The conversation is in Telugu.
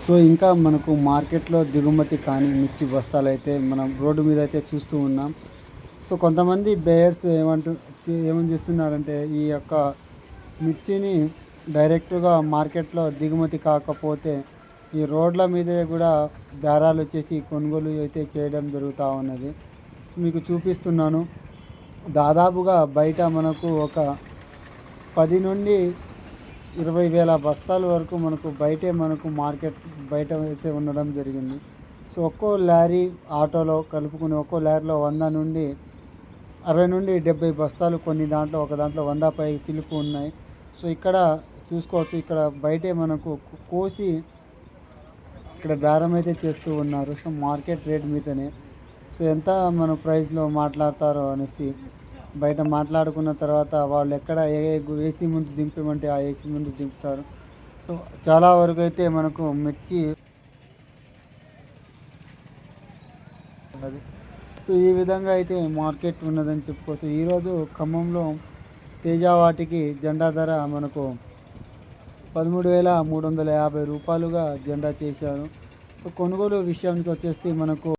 సో ఇంకా మనకు మార్కెట్లో దిగుమతి కానీ మిర్చి బస్తాలైతే మనం రోడ్డు మీద అయితే చూస్తూ ఉన్నాం. సో కొంతమంది బేయర్స్ ఏమని చేస్తున్నారంటే ఈ యొక్క మిర్చిని డైరెక్ట్‌గా మార్కెట్‌లో దిగుమతి కాకపోతే ఈ రోడ్ల మీదే గూడా బేరాలు వచ్చేసి కొనుగోలు అయితే చేయడం జరుగుతా ఉన్నది. సో మీకు చూపిస్తున్నాను. దాదాపుగా బయట మనకు ఒక 10 నుండి 20,000 బస్తాల వరకు మనకు బయటే మనకు మార్కెట్ బయట వేసే ఉండడం జరిగింది. సో ఒక్కో లారీ ఆటోలో కలుపుకుని ఒక్కో లారీలో 100 నుండి 60 నుండి 70 బస్తాలు, కొన్ని దాంట్లో ఒక దాంట్లో 100 పై చిలుకు ఉన్నాయి. సో ఇక్కడ చూసుకోవచ్చు, ఇక్కడ బయటే మనకు కోసి ఇక్కడ బేరం అయితే చేస్తూ ఉన్నారు. సో మార్కెట్ రేట్ మీదనే. సో ఎంత మన ప్రైస్‌లో మాట్లాడతారో అనేసి బయట మాట్లాడుకున్న తర్వాత వాళ్ళు ఎక్కడ ఏసీ ముందు దింపమంటే ఆ ఏసీ ముందు దింపుతారు. సో చాలా వరకు అయితే మనకు మిర్చి అది. సో ఈ విధంగా అయితే మార్కెట్ ఉన్నదని చెప్పుకోవచ్చు. ఈరోజు ఖమ్మంలో తేజ వాటికి జెండా ధర మనకు రూ. 13,350 జెండా చేశారు. సో కొనుగోలు విషయానికి వచ్చేసి మనకు